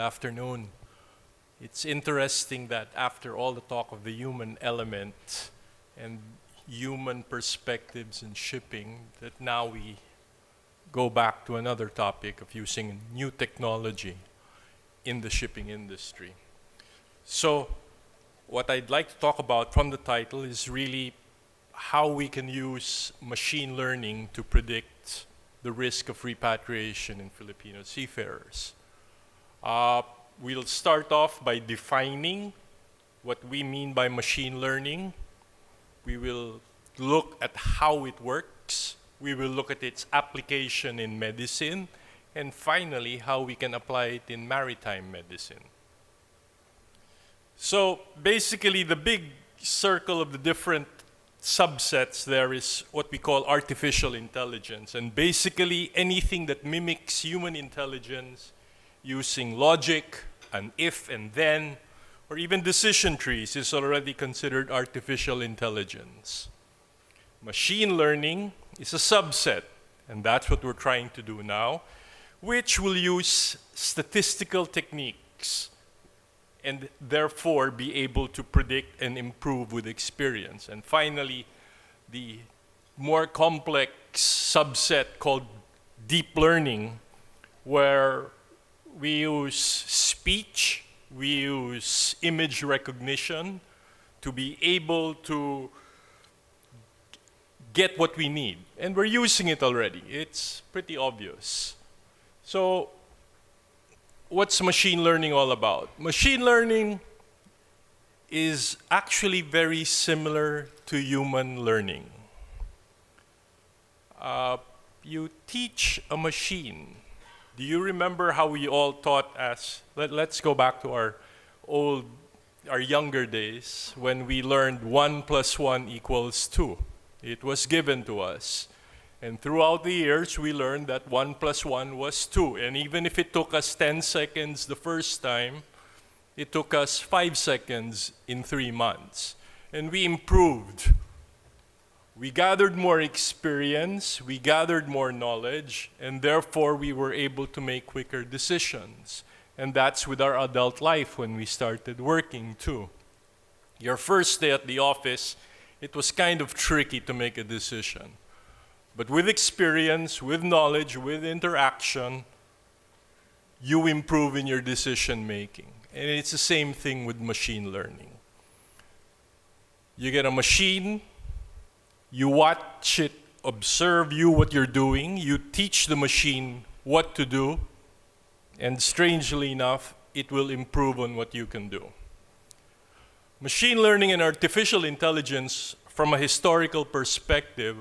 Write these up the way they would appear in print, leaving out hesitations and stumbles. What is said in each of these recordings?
afternoon. It's interesting that after all the talk of the human element and human perspectives in shipping, that now we go back to another topic of using new technology in the shipping industry. So what I'd like to talk about from the title is really how we can use machine learning to predict the risk of repatriation in Filipino seafarers. We'll start off by defining what we mean by machine learning. We will look at how it works. We will look at its application in medicine. And finally, how we can apply it in maritime medicine. So basically, the big circle of the different subsets there is what we call artificial intelligence. And basically, anything that mimics human intelligence using logic, an if and then, or even decision trees is already considered artificial intelligence. Machine learning is a subset, and that's what we're trying to do now, which will use statistical techniques and therefore be able to predict and improve with experience. And finally, the more complex subset called deep learning, where we use speech, we use image recognition to be able to get what we need. And we're using it already. It's pretty obvious. So what's machine learning all about? Machine learning is actually very similar to human learning. You teach a machine. Do you remember how we all taught let's go back to our younger days when we learned 1 + 1 = 2. It was given to us. And throughout the years, we learned that 1 + 1 was 2. And even if it took us 10 seconds the first time, it took us 5 seconds in 3 months. And we improved. We gathered more experience, we gathered more knowledge, and therefore we were able to make quicker decisions. And that's with our adult life when we started working too. Your first day at the office, it was kind of tricky to make a decision. But with experience, with knowledge, with interaction, you improve in your decision making. And it's the same thing with machine learning. You get a machine, you watch it observe what you're doing, you teach the machine what to do, and strangely enough, it will improve on what you can do. Machine learning and artificial intelligence, from a historical perspective,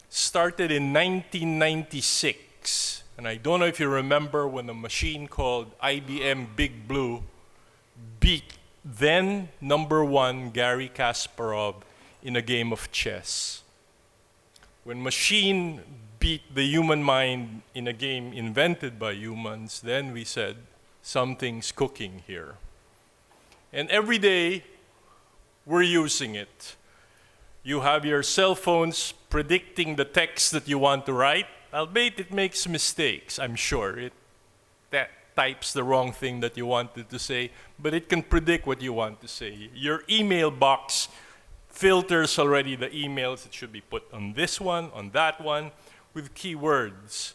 started in 1996. And I don't know if you remember when a machine called IBM Big Blue beat then #1 Garry Kasparov in a game of chess. When machine beat the human mind in a game invented by humans, then we said, something's cooking here. And every day, we're using it. You have your cell phones predicting the text that you want to write, albeit it makes mistakes, I'm sure. It types the wrong thing that you wanted to say, but it can predict what you want to say. Your email box filters already the emails that should be put on this one, on that one, with keywords.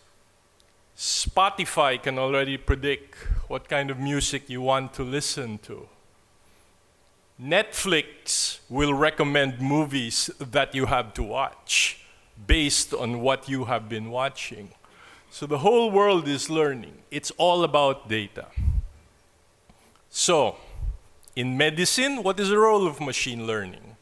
Spotify can already predict what kind of music you want to listen to. Netflix will recommend movies that you have to watch based on what you have been watching. So the whole world is learning. It's all about data. So, in medicine, what is the role of machine learning?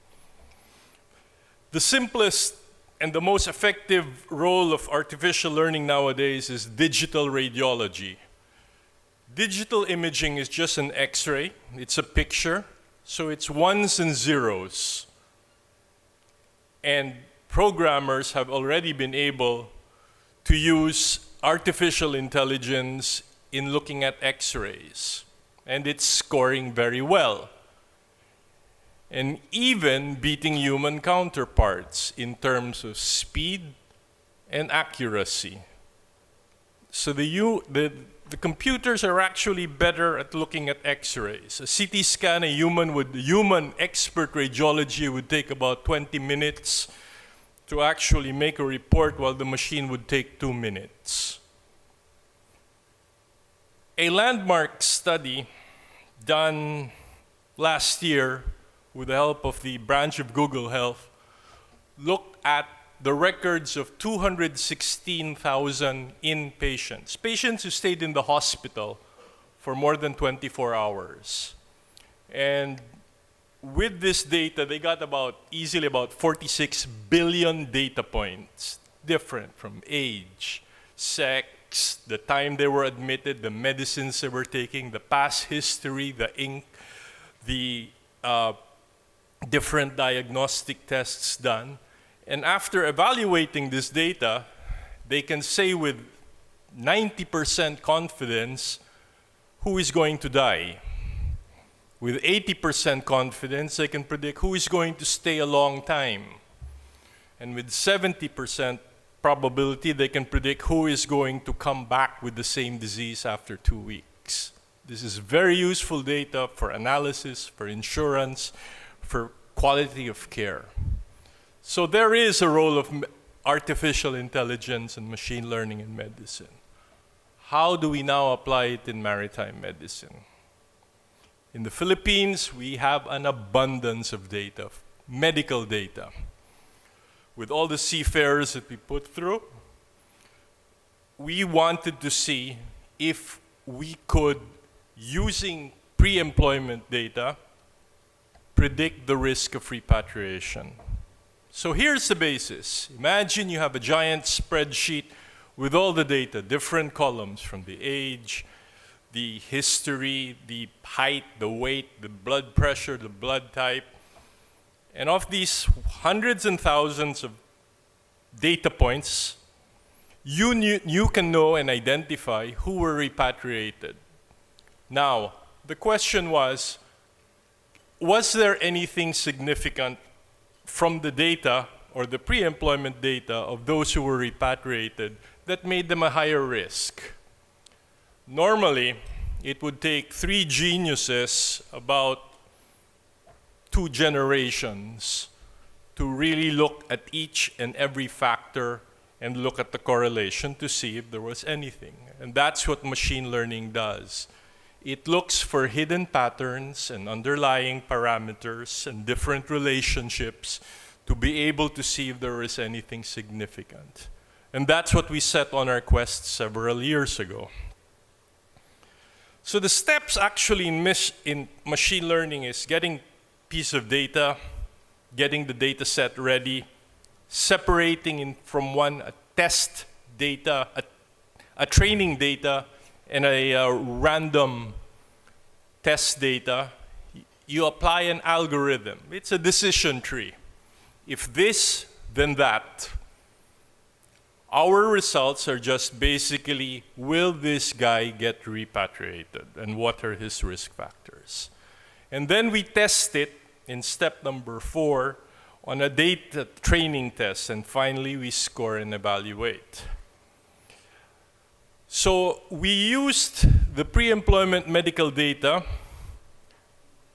The simplest and the most effective role of artificial learning nowadays is digital radiology. Digital imaging is just an X-ray. It's a picture. So it's ones and zeros. And programmers have already been able to use artificial intelligence in looking at X-rays. And it's scoring very well. And even beating human counterparts in terms of speed and accuracy. So the the computers are actually better at looking at X-rays. A CT scan, human expert radiology would take about 20 minutes to actually make a report, while the machine would take 2 minutes. A landmark study done last year with the help of the branch of Google Health looked at the records of 216,000 inpatients, patients who stayed in the hospital for more than 24 hours. And with this data, they got easily about 46 billion data points, different from age, sex, the time they were admitted, the medicines they were taking, the past history, the different diagnostic tests done. And after evaluating this data, they can say with 90% confidence who is going to die. With 80% confidence, they can predict who is going to stay a long time. And with 70% probability, they can predict who is going to come back with the same disease after 2 weeks. This is very useful data for analysis, for insurance, for quality of care. So there is a role of artificial intelligence and machine learning in medicine. How do we now apply it in maritime medicine? In the Philippines, we have an abundance of data, medical data. With all the seafarers that we put through, we wanted to see if we could, using pre-employment data, predict the risk of repatriation. So here's the basis. Imagine you have a giant spreadsheet with all the data, different columns from the age, the history, the height, the weight, the blood pressure, the blood type. And of these hundreds and thousands of data points, you can know and identify who were repatriated. Now, the question was there anything significant from the data or the pre-employment data of those who were repatriated that made them a higher risk? Normally, it would take 3 geniuses, about 2 generations, to really look at each and every factor and look at the correlation to see if there was anything. And that's what machine learning does. It looks for hidden patterns and underlying parameters and different relationships to be able to see if there is anything significant. And that's what we set on our quest several years ago. So the steps actually in machine learning is getting piece of data, getting the data set ready, separating from one a test data, a training data, and a random test data. You apply an algorithm. It's a decision tree. If this, then that. Our results are just basically, will this guy get repatriated, and what are his risk factors? And then we test it in step number 4 on a data training test, and finally we score and evaluate. So we used the pre-employment medical data.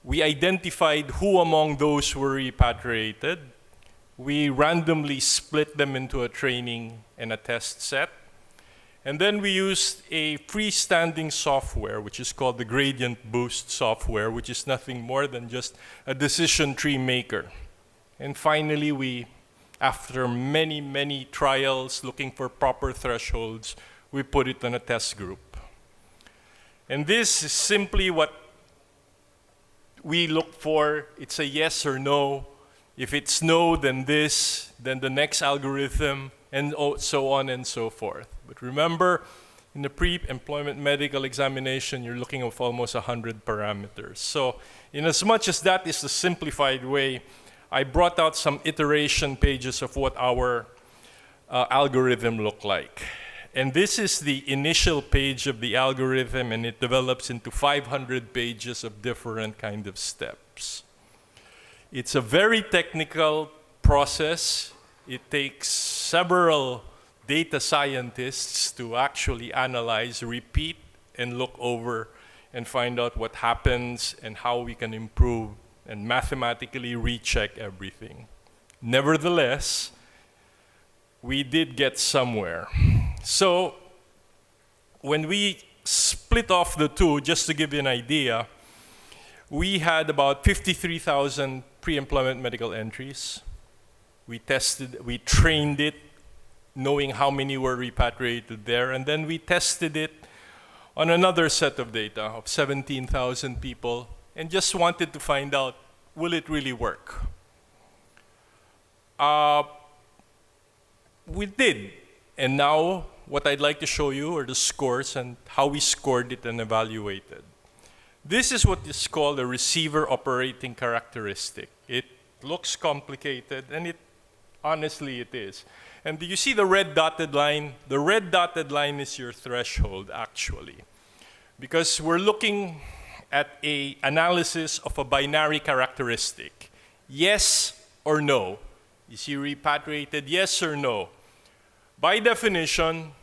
We identified who among those were repatriated. We randomly split them into a training and a test set. And then we used a freestanding software, which is called the Gradient Boost software, which is nothing more than just a decision tree maker. And finally, we, after many, many trials looking for proper thresholds, we put it on a test group. And this is simply what we look for. It's a yes or no. If it's no, then this, then the next algorithm, and so on and so forth. But remember, in the pre-employment medical examination, you're looking at almost 100 parameters. So in as much as that is the simplified way, I brought out some iteration pages of what our algorithm looked like. And this is the initial page of the algorithm, and it develops into 500 pages of different kind of steps. It's a very technical process. It takes several data scientists to actually analyze, repeat, and look over and find out what happens and how we can improve and mathematically recheck everything. Nevertheless, we did get somewhere. So when we split off the two, just to give you an idea, we had about 53,000 pre-employment medical entries. We trained it, knowing how many were repatriated there, and then we tested it on another set of data of 17,000 people and just wanted to find out, will it really work? We did, and now what I'd like to show you are the scores and how we scored it and evaluated. This is what is called a receiver operating characteristic. It looks complicated, and honestly it is. And do you see the red dotted line? The red dotted line is your threshold, actually. Because we're looking at an analysis of a binary characteristic. Yes or no. Is he repatriated, yes or no? By definition,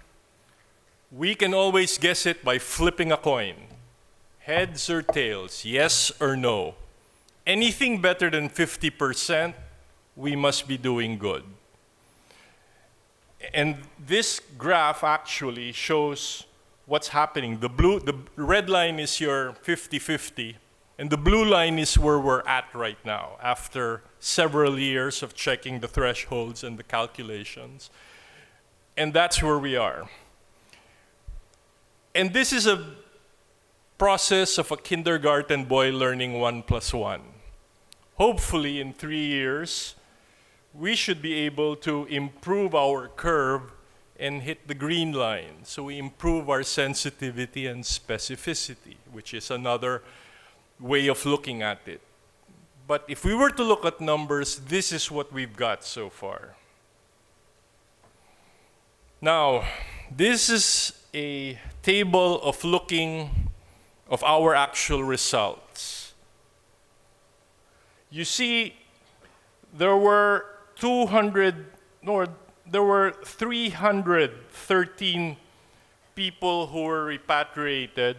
we can always guess it by flipping a coin. Heads or tails, yes or no. Anything better than 50%, we must be doing good. And this graph actually shows what's happening. The red line is your 50-50, and the blue line is where we're at right now after several years of checking the thresholds and the calculations. And that's where we are. And this is a process of a kindergarten boy learning 1 + 1. Hopefully in 3 years, we should be able to improve our curve and hit the green line. So we improve our sensitivity and specificity, which is another way of looking at it. But if we were to look at numbers, this is what we've got so far. Now, this is a table of our actual results. You see, there were 313 people who were repatriated,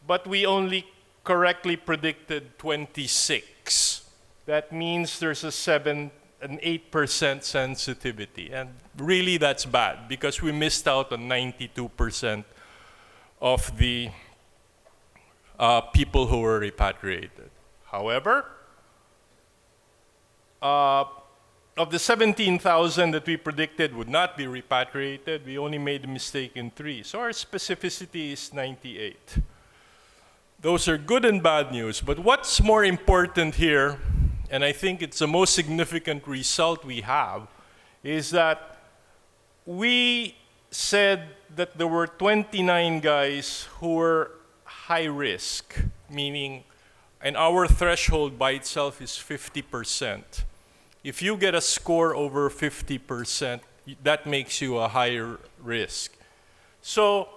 but we only correctly predicted 26. That means there's an 8% sensitivity. And really that's bad because we missed out on 92% of the people who were repatriated. However, of the 17,000 that we predicted would not be repatriated, we only made a mistake in 3. So our specificity is 98. Those are good and bad news. But what's more important here, and I think it's the most significant result we have, is that we said that there were 29 guys who were high risk, meaning, and our threshold by itself is 50%. If you get a score over 50%, that makes you a higher risk. So,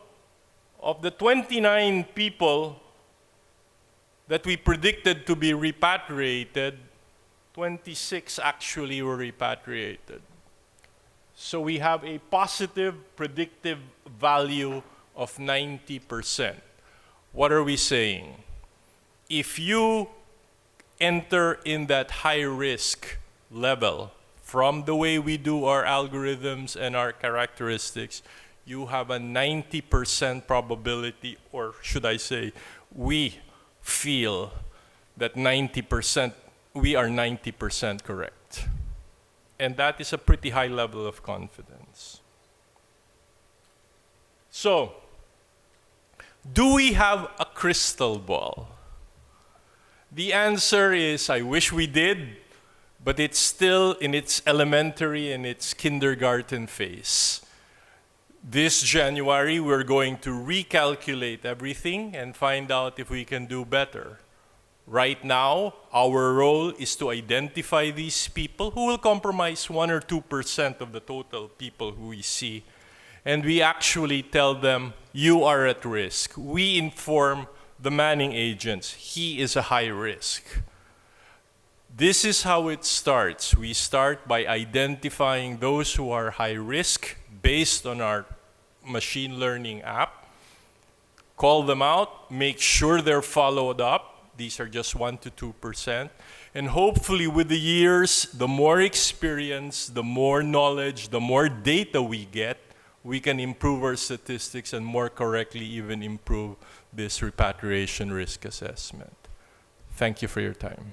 of the 29 people that we predicted to be repatriated, 26 actually were repatriated. So we have a positive predictive value of 90%. What are we saying? If you enter in that high risk level from the way we do our algorithms and our characteristics, you have a 90% probability, or should I say, we feel that we are 90% correct. And that is a pretty high level of confidence. So, do we have a crystal ball? The answer is, I wish we did, but it's still in its elementary and its kindergarten phase. This January, we're going to recalculate everything and find out if we can do better. Right now, our role is to identify these people who will compromise 1 or 2% of the total people who we see. And we actually tell them, you are at risk. We inform the manning agents, he is a high risk. This is how it starts. We start by identifying those who are high risk based on our machine learning app, call them out, make sure they're followed up. These are just 1 to 2%. And hopefully with the years, the more experience, the more knowledge, the more data we get, we can improve our statistics and more correctly even improve this repatriation risk assessment. Thank you for your time.